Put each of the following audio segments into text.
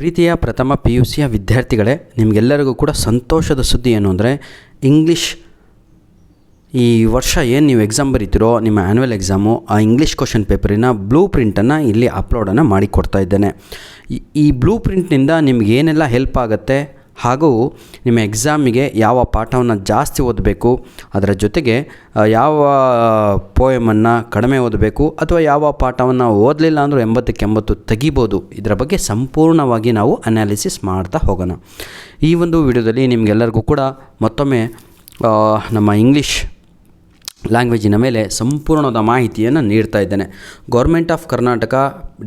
ಪ್ರೀತಿಯ ಪ್ರಥಮ P U ಸಿಯ ವಿದ್ಯಾರ್ಥಿಗಳೇ, ನಿಮಗೆಲ್ಲರಿಗೂ ಕೂಡ ಸಂತೋಷದ ಸುದ್ದಿ ಏನು ಅಂದರೆ, ಇಂಗ್ಲೀಷ್ ಈ ವರ್ಷ ಏನು ನೀವು ಎಕ್ಸಾಮ್ ಬರೀತಿರೋ ನಿಮ್ಮ ಆ್ಯನ್ಯುವಲ್ ಎಕ್ಸಾಮು, ಆ ಇಂಗ್ಲೀಷ್ ಕ್ವಶನ್ ಪೇಪರಿನ ಬ್ಲೂ ಪ್ರಿಂಟನ್ನು ಇಲ್ಲಿ ಅಪ್ಲೋಡನ್ನು ಮಾಡಿಕೊಡ್ತಾ ಇದ್ದೇನೆ. ಈ ಬ್ಲೂ ಪ್ರಿಂಟ್ನಿಂದ ನಿಮ್ಗೆ ಏನೆಲ್ಲ ಹೆಲ್ಪ್ ಆಗುತ್ತೆ ಹಾಗೂ ನಿಮ್ಮ ಎಕ್ಸಾಮಿಗೆ ಯಾವ ಪಾಠವನ್ನು ಜಾಸ್ತಿ ಓದಬೇಕು, ಅದರ ಜೊತೆಗೆ ಯಾವ ಪೋಯಮನ್ನು ಕಡಿಮೆ ಓದಬೇಕು ಅಥವಾ ಯಾವ ಪಾಠವನ್ನು ಓದಲಿಲ್ಲ ಅಂದರೂ 80ಕ್ಕೆ 80 ತೆಗಿಬೋದು, ಇದರ ಬಗ್ಗೆ ಸಂಪೂರ್ಣವಾಗಿ ನಾವು ಅನಾಲಿಸಿಸ್ ಮಾಡ್ತಾ ಹೋಗೋಣ. ಈ ಒಂದು ವಿಡಿಯೋದಲ್ಲಿ ನಿಮಗೆಲ್ಲರಿಗೂ ಕೂಡ ಮತ್ತೊಮ್ಮೆ ನಮ್ಮ ಇಂಗ್ಲೀಷ್ ಲ್ಯಾಂಗ್ವೇಜಿನ ಮೇಲೆ ಸಂಪೂರ್ಣವಾದ ಮಾಹಿತಿಯನ್ನು ನೀಡ್ತಾ ಇದ್ದೇನೆ. Government of Karnataka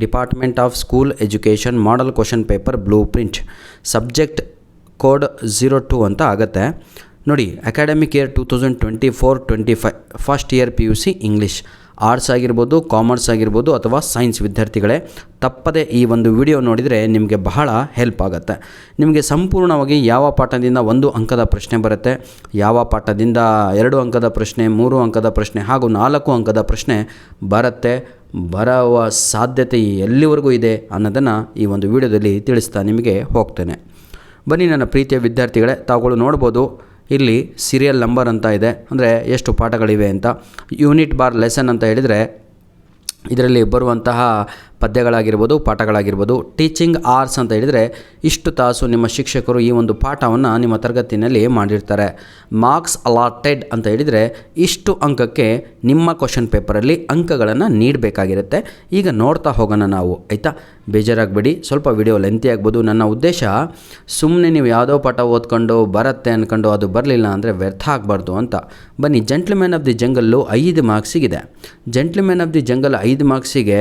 department of school education model question paper blue print, subject code 02 ಅಂತ ಆಗುತ್ತೆ ನೋಡಿ. Academic year 2024-25 first year PUC English, arts ಆಗಿರ್ಬೋದು, ಕಾಮರ್ಸ್ ಆಗಿರ್ಬೋದು ಅಥವಾ ಸೈನ್ಸ್ ವಿದ್ಯಾರ್ಥಿಗಳೇ, ತಪ್ಪದೆ ಈ ಒಂದು ವಿಡಿಯೋ ನೋಡಿದರೆ ನಿಮಗೆ ಬಹಳ ಹೆಲ್ಪ್ ಆಗುತ್ತೆ. ನಿಮಗೆ ಸಂಪೂರ್ಣವಾಗಿ ಯಾವ ಪಾಠದಿಂದ 1 ಅಂಕದ ಪ್ರಶ್ನೆ ಬರುತ್ತೆ, ಯಾವ ಪಾಠದಿಂದ 2 ಅಂಕದ ಪ್ರಶ್ನೆ, 3 ಅಂಕದ ಪ್ರಶ್ನೆ ಹಾಗೂ 4 ಅಂಕದ ಪ್ರಶ್ನೆ ಬರುವ ಸಾಧ್ಯತೆ ಎಲ್ಲಿವರೆಗೂ ಇದೆ ಅನ್ನೋದನ್ನು ಈ ಒಂದು ವಿಡಿಯೋದಲ್ಲಿ ತಿಳಿಸ್ತಾ ನಿಮಗೆ ಹೋಗ್ತೇನೆ. ಬನ್ನಿ ನನ್ನ ಪ್ರೀತಿಯ ವಿದ್ಯಾರ್ಥಿಗಳೇ, ತಾವುಗಳು ನೋಡ್ಬೋದು ಇಲ್ಲಿ ಸೀರಿಯಲ್ ನಂಬರ್ ಅಂತ ಇದೆ, ಅಂದರೆ ಎಷ್ಟು ಪಾಠಗಳಿವೆ ಅಂತ. ಯೂನಿಟ್ ಬಾರ್ ಲೆಸನ್ ಅಂತ ಹೇಳಿದರೆ ಇದರಲ್ಲಿ ಬರುವಂತಹ ಪದ್ಯಗಳಾಗಿರ್ಬೋದು, ಪಾಠಗಳಾಗಿರ್ಬೋದು. ಟೀಚಿಂಗ್ ಆರ್ಸ್ ಅಂತ ಹೇಳಿದರೆ ಇಷ್ಟು ತಾಸು ನಿಮ್ಮ ಶಿಕ್ಷಕರು ಈ ಒಂದು ಪಾಠವನ್ನು ನಿಮ್ಮ ತರಗತಿಯಲ್ಲಿ ಮಾಡಿರ್ತಾರೆ. ಮಾರ್ಕ್ಸ್ ಅಲಾಟೆಡ್ ಅಂತ ಹೇಳಿದರೆ ಇಷ್ಟು ಅಂಕಕ್ಕೆ ನಿಮ್ಮ ಕ್ವಶನ್ ಪೇಪರಲ್ಲಿ ಅಂಕಗಳನ್ನು ನೀಡಬೇಕಾಗಿರುತ್ತೆ. ಈಗ ನೋಡ್ತಾ ಹೋಗೋಣ ನಾವು, ಆಯಿತಾ? ಬೇಜಾರಾಗಬೇಡಿ, ಸ್ವಲ್ಪ ವಿಡಿಯೋ ಲೆಂತಿ ಆಗ್ಬೋದು. ನನ್ನ ಉದ್ದೇಶ ಸುಮ್ಮನೆ ನೀವು ಯಾವುದೋ ಪಾಠ ಓದ್ಕೊಂಡು ಬರುತ್ತೆ ಅಂದ್ಕೊಂಡು ಅದು ಬರಲಿಲ್ಲ ಅಂದರೆ ವ್ಯರ್ಥ ಆಗಬಾರ್ದು ಅಂತ. ಬನ್ನಿ, ಜೆಂಟ್ಲ್ಮ್ಯಾನ್ ಆಫ್ ದಿ ಜಂಗಲ್ಲು 5 ಮಾರ್ಕ್ಸಿಗಿದೆ. ಜೆಂಟ್ಲ್ಮ್ಯಾನ್ ಆಫ್ ದಿ ಜಂಗಲ್ 5 ಮಾರ್ಕ್ಸಿಗೆ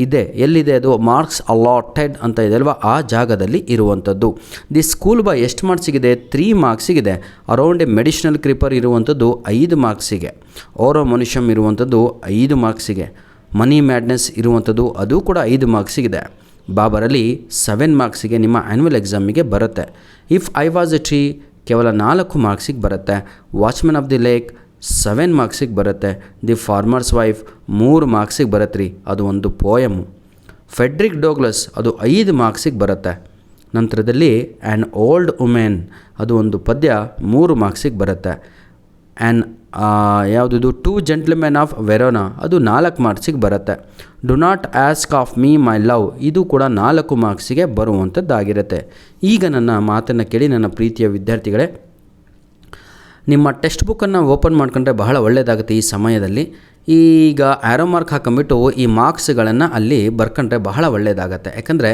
ಇದೆ. ಎಲ್ಲಿದೆ ಅದು? ಮಾರ್ಕ್ಸ್ ಅಲಾಟೆಡ್ ಅಂತ ಇದೆ ಅಲ್ವಾ, ಆ ಜಾಗದಲ್ಲಿ ಇರುವಂಥದ್ದು. ದಿ ಸ್ಕೂಲ್ ಬಾಯ್ ಎಷ್ಟು ಮಾರ್ಕ್ಸಿಗಿದೆ? 3 ಮಾರ್ಕ್ಸಿಗಿದೆ. ಅರೌಂಡ್ ಎ ಮೆಡಿಷನಲ್ ಕ್ರೀಪರ್ ಇರುವಂಥದ್ದು 5 ಮಾರ್ಕ್ಸಿಗೆ. ಓರೋ ಮನುಷ್ಯಂ ಇರುವಂಥದ್ದು 5 ಮಾರ್ಕ್ಸಿಗೆ. ಮನಿ ಮ್ಯಾಡ್ನೆಸ್ ಇರುವಂಥದ್ದು ಅದು ಕೂಡ 5 ಮಾರ್ಕ್ಸಿಗಿದೆ. ಬಾಬರಲ್ಲಿ 7 ಮಾರ್ಕ್ಸಿಗೆ ನಿಮ್ಮ ಆ್ಯನ್ಯುವಲ್ ಎಕ್ಸಾಮಿಗೆ ಬರುತ್ತೆ. If I was A tree ಕೇವಲ 4 ಮಾರ್ಕ್ಸಿಗೆ ಬರುತ್ತೆ. ವಾಚ್ಮನ್ ಆಫ್ ದಿ ಲೇಕ್ 7 ಮಾರ್ಕ್ಸಿಗೆ ಬರುತ್ತೆ. ದಿ ಫಾರ್ಮರ್ಸ್ ವೈಫ್ 3 ಮಾರ್ಕ್ಸಿಗೆ ಬರುತ್ತೆ ರೀ, ಅದು ಒಂದು ಪೋಯಮು. ಫೆಡ್ರಿಕ್ ಡೋಗ್ಲಸ್ ಅದು 5 ಮಾರ್ಕ್ಸಿಗೆ ಬರುತ್ತೆ. ನಂತರದಲ್ಲಿ ಆ್ಯನ್ ಓಲ್ಡ್ ವುಮೆನ್ ಅದು ಒಂದು ಪದ್ಯ 3 ಮಾರ್ಕ್ಸಿಗೆ ಬರುತ್ತೆ. ಯಾವುದಿದು? 2 ಜೆಂಟ್ಲ್ಮೆನ್ ಆಫ್ ವೆರೋನಾ ಅದು 4 ಮಾರ್ಕ್ಸಿಗೆ ಬರುತ್ತೆ. Do not ask of me my love ಇದು ಕೂಡ 4 ಮಾರ್ಕ್ಸಿಗೆ ಬರುವಂಥದ್ದಾಗಿರುತ್ತೆ. ಈಗ ನನ್ನ ಮಾತನ್ನು ಕೇಳಿ ನನ್ನ ಪ್ರೀತಿಯ ವಿದ್ಯಾರ್ಥಿಗಳೇ, ನಿಮ್ಮ ಟೆಕ್ಸ್ಟ್ ಬುಕ್ಕನ್ನು ಓಪನ್ ಮಾಡ್ಕೊಂಡ್ರೆ ಬಹಳ ಒಳ್ಳೆಯದಾಗುತ್ತೆ. ಈ ಸಮಯದಲ್ಲಿ ಈಗ ಆ್ಯರೋ ಮಾರ್ಕ್ ಹಾಕೊಂಬಿಟ್ಟು ಈ ಮಾರ್ಕ್ಸ್ಗಳನ್ನು ಅಲ್ಲಿ ಬರ್ಕೊಂಡ್ರೆ ಬಹಳ ಒಳ್ಳೆಯದಾಗತ್ತೆ. ಯಾಕಂದರೆ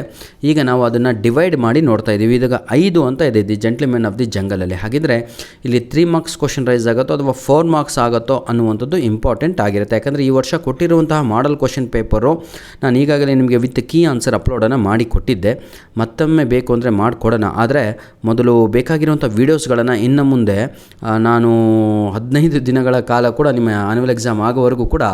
ಈಗ ನಾವು ಅದನ್ನು ಡಿವೈಡ್ ಮಾಡಿ ನೋಡ್ತಾ ಇದ್ದೀವಿ. ಇದಾಗ 5 ಅಂತ ಇದೆ ದಿ ಜೆಂಟ್ಲ್ಮ್ಯಾನ್ ಆಫ್ ದಿ ಜಂಗಲಲ್ಲಿ. ಹಾಗಿದ್ರೆ ಇಲ್ಲಿ 3 ಮಾರ್ಕ್ಸ್ ಕ್ವಶನ್ ರೈಸ್ ಆಗುತ್ತೋ ಅಥವಾ 4 ಮಾರ್ಕ್ಸ್ ಆಗುತ್ತೋ ಅನ್ನುವಂಥದ್ದು ಇಂಪಾರ್ಟೆಂಟ್ ಆಗಿರುತ್ತೆ. ಯಾಕಂದರೆ ಈ ವರ್ಷ ಕೊಟ್ಟಿರುವಂತಹ ಮಾಡಲ್ ಕ್ವಶನ್ ಪೇಪರು ನಾನು ಈಗಾಗಲೇ ನಿಮಗೆ ವಿತ್ ಕೀ ಆನ್ಸರ್ ಅಪ್ಲೋಡನ್ನು ಮಾಡಿ ಕೊಟ್ಟಿದ್ದೆ. ಮತ್ತೊಮ್ಮೆ ಬೇಕು ಅಂದರೆ ಮಾಡಿಕೊಡೋಣ. ಆದರೆ ಮೊದಲು ಬೇಕಾಗಿರುವಂಥ ವೀಡಿಯೋಸ್ಗಳನ್ನು ಇನ್ನು ಮುಂದೆ ನಾನು 15 ದಿನಗಳ ಕಾಲ ಕೂಡ ನಿಮ್ಮ ಆ್ಯನ್ಯುವಲ್ ಎಕ್ಸಾಮ್ ಆಗೋವರೆಗೂ ಕೂಡ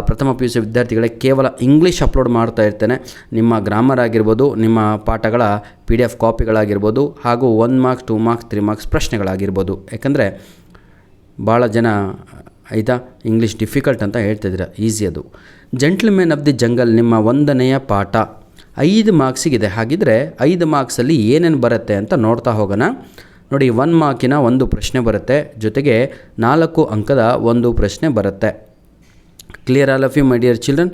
ಪ್ರಥಮ PUC ವಿದ್ಯಾರ್ಥಿಗಳೇ ಕೇವಲ ಇಂಗ್ಲೀಷ್ ಅಪ್ಲೋಡ್ ಮಾಡ್ತಾ ಇರ್ತೇನೆ. ನಿಮ್ಮ ಗ್ರಾಮರ್ ಆಗಿರ್ಬೋದು, ನಿಮ್ಮ ಪಾಠಗಳ PDF ಕಾಪಿಗಳಾಗಿರ್ಬೋದು ಹಾಗೂ 1 ಮಾರ್ಕ್ಸ್ 2 ಮಾರ್ಕ್ಸ್ 3 ಮಾರ್ಕ್ಸ್ ಪ್ರಶ್ನೆಗಳಾಗಿರ್ಬೋದು. ಯಾಕಂದರೆ ಭಾಳ ಜನ ಆಯಿತಾ ಇಂಗ್ಲೀಷ್ ಡಿಫಿಕಲ್ಟ್ ಅಂತ ಹೇಳ್ತಿದ್ದೀರ, ಈಸಿ ಅದು. ಜೆಂಟ್ಲ್ಮ್ಯಾನ್ ಆಫ್ ದಿ ಜಂಗಲ್ ನಿಮ್ಮ 1ನೆಯ ಪಾಠ 5 ಮಾರ್ಕ್ಸಿಗಿದೆ. ಹಾಗಿದ್ರೆ 5 ಮಾರ್ಕ್ಸಲ್ಲಿ ಏನೇನು ಬರುತ್ತೆ ಅಂತ ನೋಡ್ತಾ ಹೋಗೋಣ. ನೋಡಿ, 1 ಮಾರ್ಕಿನ 1 ಪ್ರಶ್ನೆ ಬರುತ್ತೆ, ಜೊತೆಗೆ 4 ಅಂಕದ 1 ಪ್ರಶ್ನೆ ಬರುತ್ತೆ. Clear all of you my dear children?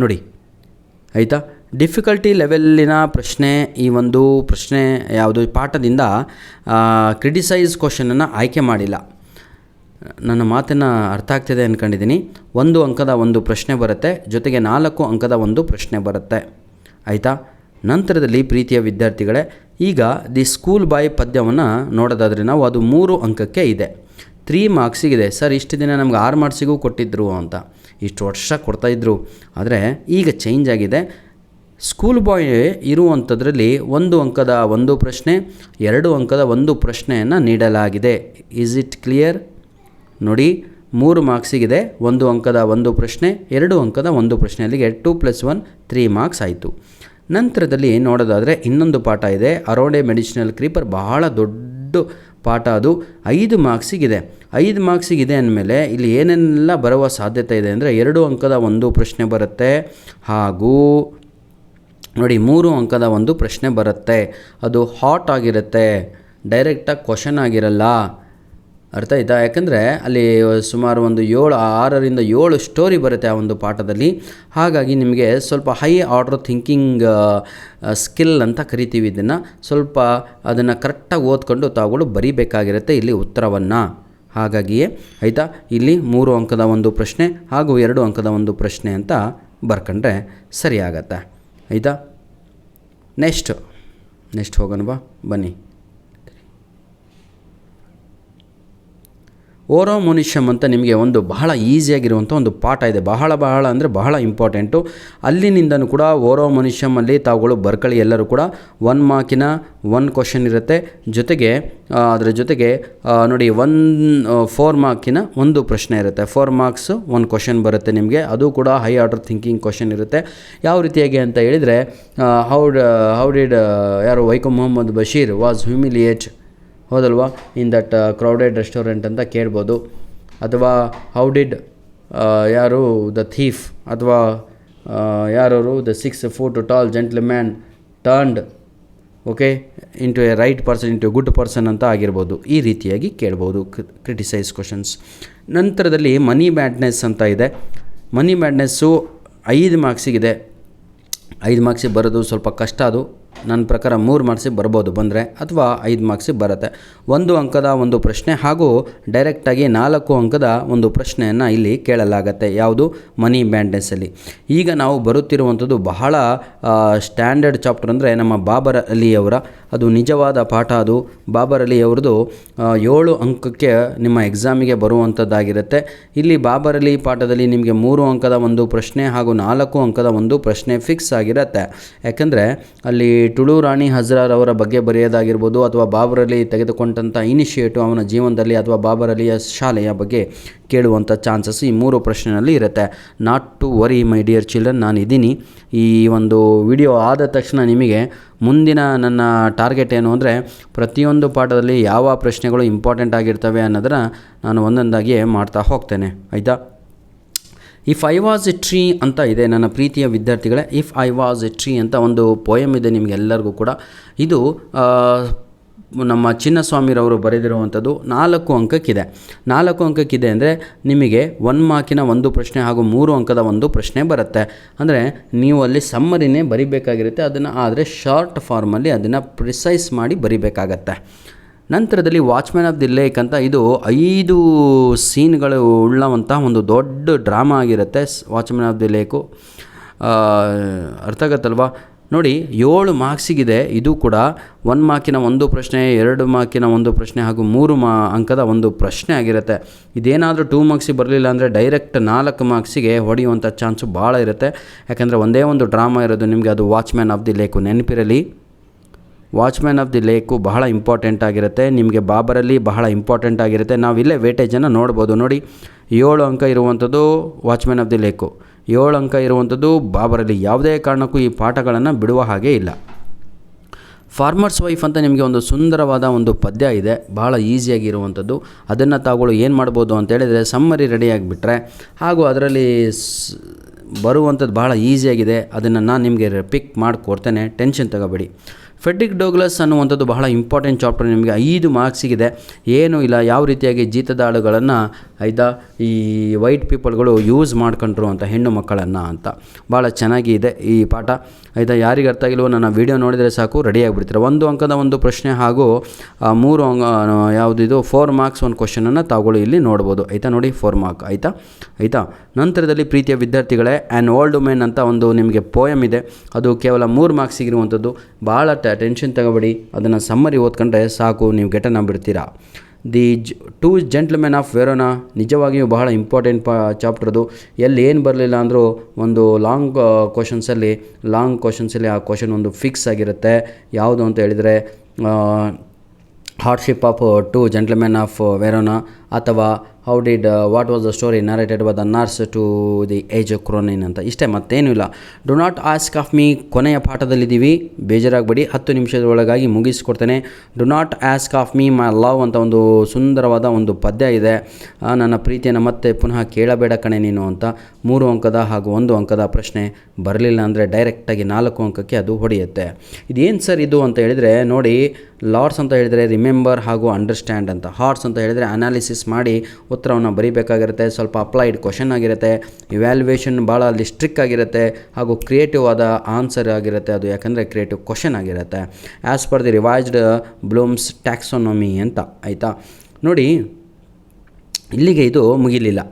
ನೋಡಿ ಆಯಿತಾ, ಡಿಫಿಕಲ್ಟಿ ಲೆವೆಲ್ಲಿನ ಪ್ರಶ್ನೆ. ಈ ಒಂದು ಪ್ರಶ್ನೆ ಯಾವುದು ಪಾಠದಿಂದ ಕ್ರಿಟಿಸೈಸ್ ಕ್ವಶನನ್ನು ಆಯ್ಕೆ ಮಾಡಿಲ್ಲ. ನನ್ನ ಮಾತನ್ನು ಅರ್ಥ ಆಗ್ತಿದೆ ಅಂದ್ಕೊಂಡಿದ್ದೀನಿ. 1 ಅಂಕದ 1 ಪ್ರಶ್ನೆ ಬರುತ್ತೆ, ಜೊತೆಗೆ 4 ಅಂಕದ 1 ಪ್ರಶ್ನೆ ಬರುತ್ತೆ, ಆಯಿತಾ? ನಂತರದಲ್ಲಿ ಪ್ರೀತಿಯ ವಿದ್ಯಾರ್ಥಿಗಳೇ, ಈಗ ದಿ ಸ್ಕೂಲ್ ಬಾಯ್ ಪದ್ಯವನ್ನು ನೋಡೋದಾದರೆ ನಾವು ಅದು 3 ಅಂಕಕ್ಕೆ ಇದೆ, 3 ಮಾರ್ಕ್ಸಿಗಿದೆ. ಸರ್ ಇಷ್ಟು ದಿನ ನಮ್ಗೆ 6 ಮಾರ್ಕ್ಸಿಗೂ ಕೊಟ್ಟಿದ್ದರು ಅಂತ ಇಷ್ಟು ವರ್ಷ ಕೊಡ್ತಾಯಿದ್ರು, ಆದರೆ ಈಗ ಚೇಂಜ್ ಆಗಿದೆ. ಸ್ಕೂಲ್ ಬಾಯ್ ಇರುವಂಥದ್ರಲ್ಲಿ 1 ಅಂಕದ 1 ಪ್ರಶ್ನೆ, 2 ಅಂಕದ 1 ಪ್ರಶ್ನೆಯನ್ನು ನೀಡಲಾಗಿದೆ. Is it clear? ನೋಡಿ, 3 ಮಾರ್ಕ್ಸಿಗಿದೆ, 1 ಅಂಕದ 1 ಪ್ರಶ್ನೆ, 2 ಅಂಕದ 1 ಪ್ರಶ್ನೆ, ಅಲ್ಲಿಗೆ 2 + 1 3 ಮಾರ್ಕ್ಸ್ ಆಯಿತು. ನಂತರದಲ್ಲಿ ನೋಡೋದಾದರೆ ಇನ್ನೊಂದು ಪಾಠ ಇದೆ, ಅರೌಂಡ್ ಎ ಮೆಡಿಷನಲ್ ಕ್ರೀಪರ್. ಬಹಳ ದೊಡ್ಡ ಪಾಠ, ಅದು 5 ಮಾರ್ಕ್ಸಿಗಿದೆ. 5 ಮಾರ್ಕ್ಸಿಗಿದೆ ಅಂದಮೇಲೆ ಇಲ್ಲಿ ಏನೆಲ್ಲ ಬರುವ ಸಾಧ್ಯತೆ ಇದೆ ಅಂದರೆ 2 ಅಂಕದ 1 ಪ್ರಶ್ನೆ ಬರುತ್ತೆ ಹಾಗೂ ನೋಡಿ 3 ಅಂಕದ ಒಂದು ಪ್ರಶ್ನೆ ಬರುತ್ತೆ. ಅದು ಹಾಟ್ ಆಗಿರುತ್ತೆ, ಡೈರೆಕ್ಟಾಗಿ ಕ್ವಶನ್ ಆಗಿರಲ್ಲ. ಅರ್ಥ ಆಯ್ತಾ? ಯಾಕಂದರೆ ಅಲ್ಲಿ ಸುಮಾರು ಒಂದು 6ರಿಂದ 7 ಸ್ಟೋರಿ ಬರುತ್ತೆ ಆ ಒಂದು ಪಾಠದಲ್ಲಿ. ಹಾಗಾಗಿ ನಿಮಗೆ ಸ್ವಲ್ಪ ಹೈ ಆರ್ಡರ್ ಥಿಂಕಿಂಗ್ ಸ್ಕಿಲ್ ಅಂತ ಕರಿತೀವಿ ಇದನ್ನು. ಸ್ವಲ್ಪ ಅದನ್ನು ಕರೆಕ್ಟಾಗಿ ಓದ್ಕೊಂಡು ತಾವುಗಳು ಬರೀಬೇಕಾಗಿರುತ್ತೆ ಇಲ್ಲಿ ಉತ್ತರವನ್ನು. ಹಾಗಾಗಿಯೇ ಆಯಿತಾ, ಇಲ್ಲಿ 3 ಅಂಕದ ಒಂದು ಪ್ರಶ್ನೆ ಹಾಗೂ 2 ಅಂಕದ ಒಂದು ಪ್ರಶ್ನೆ ಅಂತ ಬರ್ಕೊಂಡ್ರೆ ಸರಿ ಆಗತ್ತೆ. ಆಯಿತಾ? ನೆಕ್ಸ್ಟ್ ಹೋಗೋಣ ಬನ್ನಿ. ಓರೋ ಮುನಿಷಮ್ ಅಂತ ನಿಮಗೆ ಒಂದು ಬಹಳ ಈಸಿಯಾಗಿರುವಂಥ ಒಂದು ಪಾಠ ಇದೆ. ಬಹಳ ಅಂದರೆ ಬಹಳ ಇಂಪಾರ್ಟೆಂಟು. ಅಲ್ಲಿನಿಂದನೂ ಕೂಡ ಓರೋ ಮುನಿಷಮಲ್ಲಿ ತಾವುಗಳು ಬರ್ಕೊಳ್ಳಿ. ಎಲ್ಲರೂ ಕೂಡ 1 ಮಾರ್ಕಿನ 1 ಕ್ವಶನ್ ಇರುತ್ತೆ. ಜೊತೆಗೆ ಅದರ ಜೊತೆಗೆ ನೋಡಿ 4 ಮಾರ್ಕಿನ ಒಂದು ಪ್ರಶ್ನೆ ಇರುತ್ತೆ. 4 ಮಾರ್ಕ್ಸ್ 1 ಕ್ವಶನ್ ಬರುತ್ತೆ ನಿಮಗೆ. ಅದು ಕೂಡ ಹೈ ಆರ್ಡರ್ ಥಿಂಕಿಂಗ್ ಕ್ವಶನ್ ಇರುತ್ತೆ. ಯಾವ ರೀತಿಯಾಗಿ ಅಂತ ಹೇಳಿದರೆ ಹೌ ಡಿಡ್ ಯಾರು ವೈಕಮ್ ಮೊಹಮ್ಮದ್ ಬಶೀರ್ ವಾಸ್ ಹ್ಯೂಮಿಲಿಯೇಟ್, ಹೌದಲ್ವಾ, ಇನ್ ದಟ್ ಕ್ರೌಡೆಡ್ ರೆಸ್ಟೋರೆಂಟ್ ಅಂತ ಕೇಳ್ಬೋದು. ಅಥವಾ ಹೌ ಡಿಡ್ ಯಾರು ದ ಥೀಫ್ ಅಥವಾ ಯಾರವರು the 6 foot tall gentleman turned into A right person into good person ಅಂತ ಆಗಿರ್ಬೋದು. ಈ ರೀತಿಯಾಗಿ ಕೇಳ್ಬೋದು ಕ್ರಿಟಿಸೈಸ್ ಕ್ವಶನ್ಸ್. ನಂತರದಲ್ಲಿ ಮನಿ ಮ್ಯಾಡ್ನೆಸ್ ಅಂತ ಇದೆ. ಮನಿ ಮ್ಯಾಡ್ನೆಸ್ಸು 5 ಮಾರ್ಕ್ಸಿಗಿದೆ. 5 ಮಾರ್ಕ್ಸಿಗೆ ಬರೋದು ಸ್ವಲ್ಪ ಕಷ್ಟ. ಅದು ನನ್ನ ಪ್ರಕಾರ 3 ಮಾರ್ಕ್ಸಿಗೆ ಬರ್ಬೋದು ಬಂದರೆ, ಅಥವಾ 5 ಮಾರ್ಕ್ಸಿಗೆ ಬರುತ್ತೆ. 1 ಅಂಕದ ಒಂದು ಪ್ರಶ್ನೆ ಹಾಗೂ ಡೈರೆಕ್ಟಾಗಿ 4 ಅಂಕದ ಒಂದು ಪ್ರಶ್ನೆಯನ್ನು ಇಲ್ಲಿ ಕೇಳಲಾಗತ್ತೆ. ಯಾವುದು? ಮನಿ ಮ್ಯಾಡ್ನೆಸ್ಸಲ್ಲಿ. ಈಗ ನಾವು ಬರುತ್ತಿರುವಂಥದ್ದು ಬಹಳ ಸ್ಟ್ಯಾಂಡರ್ಡ್ ಚಾಪ್ಟರ್, ಅಂದರೆ ನಮ್ಮ ಬಾಬರ್ ಅಲಿಯವರ ಅದು ನಿಜವಾದ ಪಾಠ. ಅದು ಬಾಬರ್ ಅಲಿಯವ್ರದ್ದು 7 ಅಂಕಕ್ಕೆ ನಿಮ್ಮ ಎಕ್ಸಾಮಿಗೆ ಬರುವಂಥದ್ದಾಗಿರುತ್ತೆ. ಇಲ್ಲಿ ಬಾಬರ್ ಅಲಿ ಪಾಠದಲ್ಲಿ ನಿಮಗೆ 3 ಅಂಕದ ಒಂದು ಪ್ರಶ್ನೆ ಹಾಗೂ 4 ಅಂಕದ ಒಂದು ಪ್ರಶ್ನೆ ಫಿಕ್ಸ್ ಆಗಿರುತ್ತೆ. ಯಾಕಂದರೆ ಅಲ್ಲಿ ಟುಳು ರಾಣಿ ಹಜ್ರಾರ್ ಅವರ ಬಗ್ಗೆ ಬರೆಯೋದಾಗಿರ್ಬೋದು, ಅಥವಾ ಬಾಬರ್ ಅಲಿ ತೆಗೆದುಕೊಂಡಂಥ ಇನಿಷಿಯೇಟಿವ್ ಅವನ ಜೀವನದಲ್ಲಿ, ಅಥವಾ ಬಾಬರ್ ಅಲಿಯ ಶಾಲೆಯ ಬಗ್ಗೆ ಕೇಳುವಂಥ ಚಾನ್ಸಸ್ ಈ 3 ಪ್ರಶ್ನೆಯಲ್ಲಿ ಇರುತ್ತೆ. Not to worry my dear children, ನಾನು ಇದ್ದೀನಿ. ಈ ಒಂದು ವಿಡಿಯೋ ಆದ ತಕ್ಷಣ ನಿಮಗೆ ಮುಂದಿನ ನನ್ನ ಟಾರ್ಗೆಟ್ ಏನು ಅಂದರೆ, ಪ್ರತಿಯೊಂದು ಪಾಠದಲ್ಲಿ ಯಾವ ಪ್ರಶ್ನೆಗಳು ಇಂಪಾರ್ಟೆಂಟ್ ಆಗಿರ್ತವೆ ಅನ್ನೋದನ್ನು ನಾನು ಒಂದೊಂದಾಗಿ ಮಾಡ್ತಾ ಹೋಗ್ತೇನೆ. ಆಯಿತಾ? If I was A tree ಅಂತ ಇದೆ ನನ್ನ ಪ್ರೀತಿಯ ವಿದ್ಯಾರ್ಥಿಗಳೇ. If I was A tree ಅಂತ ಒಂದು ಪೋಯಮ್ ಇದೆ ನಿಮಗೆಲ್ಲರಿಗೂ ಕೂಡ. ಇದು ನಮ್ಮ ಚಿನ್ನಸ್ವಾಮಿರವರು ಬರೆದಿರುವಂಥದ್ದು. 4 ಅಂಕಕ್ಕಿದೆ. 4 ಅಂಕಕ್ಕಿದೆ ಅಂದರೆ ನಿಮಗೆ 1 ಮಾರ್ಕಿನ ಒಂದು ಪ್ರಶ್ನೆ ಹಾಗೂ 3 ಅಂಕದ ಒಂದು ಪ್ರಶ್ನೆ ಬರುತ್ತೆ. ಅಂದರೆ ನೀವು ಅಲ್ಲಿ ಸಮ್ಮರಿನೇ ಬರಿಬೇಕಾಗಿರುತ್ತೆ. ಅದನ್ನು ಆದರೆ ಶಾರ್ಟ್ ಫಾರ್ಮಲ್ಲಿ ಅದನ್ನು ಪ್ರಿಸೈಸ್ ಮಾಡಿ ಬರಿಬೇಕಾಗತ್ತೆ. ನಂತರದಲ್ಲಿ ವಾಚ್ಮ್ಯಾನ್ ಆಫ್ ದಿ ಲೇಕ್ ಅಂತ, ಇದು 5 ಸೀನ್ಗಳು ಉಳ್ಳವಂಥ ಒಂದು ದೊಡ್ಡ ಡ್ರಾಮಾ ಆಗಿರುತ್ತೆ ವಾಚ್ಮ್ಯಾನ್ ಆಫ್ ದಿ ಲೇಕು. ಅರ್ಥ ಆಗತ್ತಲ್ವಾ? ನೋಡಿ 7 ಮಾರ್ಕ್ಸಿಗಿದೆ. ಇದು ಕೂಡ 1 ಮಾರ್ಕಿನ ಒಂದು ಪ್ರಶ್ನೆ, 2 ಮಾರ್ಕಿನ ಒಂದು ಪ್ರಶ್ನೆ ಹಾಗೂ 3 ಅಂಕದ ಒಂದು ಪ್ರಶ್ನೆ ಆಗಿರುತ್ತೆ. ಇದೇನಾದರೂ 2 ಮಾರ್ಕ್ಸಿಗೆ ಬರಲಿಲ್ಲ ಅಂದರೆ ಡೈರೆಕ್ಟ್ 4 ಮಾರ್ಕ್ಸಿಗೆ ಹೊಡೆಯುವಂಥ ಚಾನ್ಸು ಭಾಳ ಇರುತ್ತೆ. ಯಾಕಂದರೆ ಒಂದೇ ಒಂದು ಡ್ರಾಮಾ ಇರೋದು ನಿಮಗೆ, ಅದು ವಾಚ್ಮ್ಯಾನ್ ಆಫ್ ದಿ ಲೇಕು. ನೆನಪಿರಲಿ, ವಾಚ್ಮ್ಯಾನ್ ಆಫ್ ದಿ ಲೇಕು ಬಹಳ ಇಂಪಾರ್ಟೆಂಟ್ ಆಗಿರುತ್ತೆ. ನಿಮಗೆ ಬಾಬರಲ್ಲಿ ಬಹಳ ಇಂಪಾರ್ಟೆಂಟ್ ಆಗಿರುತ್ತೆ. ನಾವಿಲ್ಲೇ ವೇಟೇಜನ್ನು ನೋಡ್ಬೋದು. ನೋಡಿ 7 ಅಂಕ ಇರುವಂಥದ್ದು ವಾಚ್ಮ್ಯಾನ್ ಆಫ್ ದಿ ಲೇಕು, 7 ಅಂಕ ಇರುವಂಥದ್ದು ಬಾಬರಲ್ಲಿ. ಯಾವುದೇ ಕಾರಣಕ್ಕೂ ಈ ಪಾಠಗಳನ್ನು ಬಿಡುವ ಹಾಗೆ ಇಲ್ಲ. ಫಾರ್ಮರ್ಸ್ ವೈಫ್ ಅಂತ ನಿಮಗೆ ಒಂದು ಸುಂದರವಾದ ಒಂದು ಪದ್ಯ ಇದೆ, ಭಾಳ ಈಸಿಯಾಗಿರುವಂಥದ್ದು. ಅದನ್ನು ತಾವುಗಳು ಏನು ಮಾಡ್ಬೋದು ಅಂತ ಹೇಳಿದರೆ, ಸಮ್ಮರಿ ರೆಡಿಯಾಗಿಬಿಟ್ರೆ ಹಾಗೂ ಅದರಲ್ಲಿ ಬರುವಂಥದ್ದು ಭಾಳ ಈಸಿಯಾಗಿದೆ. ಅದನ್ನು ನಾನು ನಿಮಗೆ ಪಿಕ್ ಮಾಡಿ ಕೊಡ್ತೇನೆ, ಟೆನ್ಷನ್ ತಗೋಬೇಡಿ. ಫೆಡ್ರಿಕ್ ಡೋಗ್ಲಸ್ ಅನ್ನುವಂಥದ್ದು ಬಹಳ ಇಂಪಾರ್ಟೆಂಟ್ ಚಾಪ್ಟರ್. ನಿಮಗೆ 5 ಮಾರ್ಕ್ಸಿಗಿದೆ. ಏನೂ ಇಲ್ಲ, ಯಾವ ರೀತಿಯಾಗಿ ಜೀತದಾಳುಗಳನ್ನು ಈ ವೈಟ್ ಪೀಪಲ್ಗಳು ಯೂಸ್ ಮಾಡ್ಕೊಂಡ್ರು ಅಂತ, ಹೆಣ್ಣು ಮಕ್ಕಳನ್ನು ಅಂತ. ಭಾಳ ಚೆನ್ನಾಗಿದೆ ಈ ಪಾಠ. ಯಾರಿಗೆ ಅರ್ಥ ಆಗಿಲ್ವೋ ನನ್ನ ವೀಡಿಯೋ ನೋಡಿದರೆ ಸಾಕು, ರೆಡಿಯಾಗಿಬಿಡ್ತೀರ. 1 ಅಂಕದ ಒಂದು ಪ್ರಶ್ನೆ ಹಾಗೂ 3 ಯಾವುದಿದು 4 ಮಾರ್ಕ್ಸ್ ಒಂದು ಕ್ವಶನನ್ನು ತಾವುಗಳು ಇಲ್ಲಿ ನೋಡ್ಬೋದು. ನೋಡಿ 4 ಮಾರ್ಕ್. ಆಯಿತಾ? ನಂತರದಲ್ಲಿ ಪ್ರೀತಿಯ ವಿದ್ಯಾರ್ಥಿಗಳೇ, ಆ್ಯನ್ ಓಲ್ಡ್ ಮೆನ್ ಅಂತ ಒಂದು ನಿಮಗೆ ಪೋಯಮ್ ಇದೆ. ಅದು ಕೇವಲ 3 ಮಾರ್ಕ್ಸಿಗಿರುವಂಥದ್ದು. ಭಾಳ ಟೆನ್ಷನ್ ತಗೋಬೇಡಿ, ಅದನ್ನು ಸಮ್ಮರಿ ಓದ್ಕೊಂಡ್ರೆ ಸಾಕು, ನೀವು ಗೆಟನ್ ಆಗಿಬಿಡ್ತೀರಾ. ದಿ 2 ಜೆಂಟ್ಲ್ಮೆನ್ ಆಫ್ ವೆರೋನಾ ನಿಜವಾಗಿಯೂ ಬಹಳ ಇಂಪಾರ್ಟೆಂಟ್ ಚಾಪ್ಟರ್ದು. ಎಲ್ಲಿ ಏನು ಬರಲಿಲ್ಲ ಅಂದರೂ ಒಂದು ಲಾಂಗ್ ಕ್ವಶನ್ಸಲ್ಲಿ ಆ ಕ್ವಶನ್ ಒಂದು ಫಿಕ್ಸ್ ಆಗಿರುತ್ತೆ. ಯಾವುದು ಅಂತ ಹೇಳಿದರೆ hardship of 2 gentlemen of Verona. ಅಥವಾ what was the story narrated by the nurse to the age of Cronin ಅಂತ. ಇಷ್ಟೇ, ಮತ್ತೇನೂ ಇಲ್ಲ. Do not ask of me ಕೊನೆಯ ಪಾಠದಲ್ಲಿದ್ದೀವಿ, ಬೇಜಾರಾಗಬೇಡಿ, 10 ನಿಮಿಷದ ಒಳಗಾಗಿ ಮುಗಿಸ್ಕೊಡ್ತೇನೆ. Do not ask of me my love ಅಂತ ಒಂದು ಸುಂದರವಾದ ಒಂದು ಪದ್ಯ ಇದೆ. ನನ್ನ ಪ್ರೀತಿಯನ್ನು ಮತ್ತೆ ಪುನಃ ಕೇಳಬೇಡ ಕಣೆ ನೀನು ಅಂತ. 3 ಅಂಕದ ಹಾಗೂ 1 ಅಂಕದ ಪ್ರಶ್ನೆ. ಬರಲಿಲ್ಲ ಅಂದರೆ ಡೈರೆಕ್ಟಾಗಿ 4 ಅಂಕಕ್ಕೆ ಅದು ಹೊಡೆಯುತ್ತೆ. ಇದೇನು ಸರ್ ಇದು ಅಂತ ಹೇಳಿದರೆ, ನೋಡಿ, ಲಾಟ್ಸ್ ಅಂತ ಹೇಳಿದರೆ ರಿಮೆಂಬರ್ ಹಾಗೂ ಅಂಡರ್ಸ್ಟ್ಯಾಂಡ್ ಅಂತ, ಹಾರ್ಟ್ಸ್ ಅಂತ ಹೇಳಿದರೆ ಅನಾಲಿಸಿಸ್ ಮಾಡಿ ಉತ್ತರವನ್ನು ಬರೀಬೇಕಾಗಿರುತ್ತೆ. ಸ್ವಲ್ಪ ಅಪ್ಲೈಡ್ ಕ್ವಶನ್ ಆಗಿರುತ್ತೆ, ಇವ್ಯಾಲ್ಯೂಯೇಷನ್ ಭಾಳ ಅಲ್ಲಿ ಸ್ಟ್ರಿಕ್ ಆಗಿರುತ್ತೆ, ಹಾಗೂ ಕ್ರಿಯೇಟಿವ್ ಆದ ಆನ್ಸರ್ ಆಗಿರುತ್ತೆ ಅದು, ಯಾಕಂದರೆ ಕ್ರಿಯೇಟಿವ್ ಕ್ವಶನ್ ಆಗಿರುತ್ತೆ. As per the revised Bloom's taxonomy ಅಂತ. ಆಯಿತಾ, ನೋಡಿ, ಇಲ್ಲಿಗೆ ಇದು ಮುಗಿಲಿಲ್ಲ.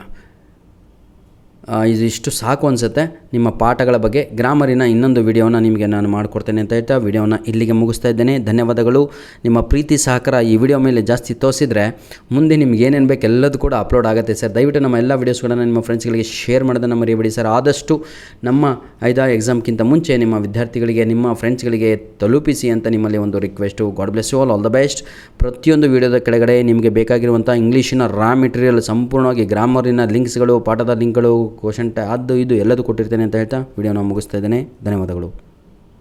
ಇದಿಷ್ಟು ಸಾಕು ಅನಿಸುತ್ತೆ. ನಿಮ್ಮ ಪಾಠಗಳ ಬಗ್ಗೆ ಗ್ರಾಮರಿನ ಇನ್ನೊಂದು ವಿಡಿಯೋನ ನಿಮಗೆ ನಾನು ಮಾಡಿಕೊಡ್ತೇನೆ ಅಂತ ಹೇಳ್ತಾ ವಿಡಿಯೋನ ಇಲ್ಲಿಗೆ ಮುಗಿಸ್ತಾ ಇದ್ದೇನೆ. ಧನ್ಯವಾದಗಳು. ನಿಮ್ಮ ಪ್ರೀತಿ ಸಹಕಾರ ಈ ವಿಡಿಯೋ ಮೇಲೆ ಜಾಸ್ತಿ ತೋರಿಸಿದರೆ ಮುಂದೆ ನಿಮ್ಗೆ ಏನೇನು ಬೇಕು ಎಲ್ಲದೂ ಕೂಡ ಅಪ್ಲೋಡ್ ಆಗುತ್ತೆ ಸರ್. ದಯವಿಟ್ಟು ನಮ್ಮ ಎಲ್ಲ ವೀಡಿಯೋಸ್ಗಳನ್ನು ನಿಮ್ಮ ಫ್ರೆಂಡ್ಸ್ಗಳಿಗೆ ಶೇರ್ ಮಾಡೋದನ್ನು ಮರೆಯಬೇಡಿ ಸರ್. ಆದಷ್ಟು ನಮ್ಮ ಎಕ್ಸಾಮ್ಗಿಂತ ಮುಂಚೆ ನಿಮ್ಮ ವಿದ್ಯಾರ್ಥಿಗಳಿಗೆ, ನಿಮ್ಮ ಫ್ರೆಂಡ್ಸ್ಗಳಿಗೆ ತಲುಪಿಸಿ ಅಂತ ನಿಮ್ಮಲ್ಲಿ ಒಂದು request. God bless you all the best. ಪ್ರತಿಯೊಂದು ವಿಡಿಯೋದ ಕೆಳಗಡೆ ನಿಮಗೆ ಬೇಕಾಗಿರುವಂಥ ಇಂಗ್ಲೀಷಿನ ರಾ ಮೆಟೀರಿಯಲ್, ಸಂಪೂರ್ಣವಾಗಿ ಗ್ರಾಮರಿನ ಲಿಂಕ್ಸ್ಗಳು, ಪಾಠದ ಲಿಂಕ್ಗಳು, ಕ್ವಶನ್ ಅದು ಇದು ಎಲ್ಲದೂ ಕೊಟ್ಟಿರ್ತೇನೆ ಅಂತ ಹೇಳ್ತಾ ವಿಡಿಯೋನ ಮುಗಿಸ್ತಾ ಇದ್ದೇನೆ. ಧನ್ಯವಾದಗಳು.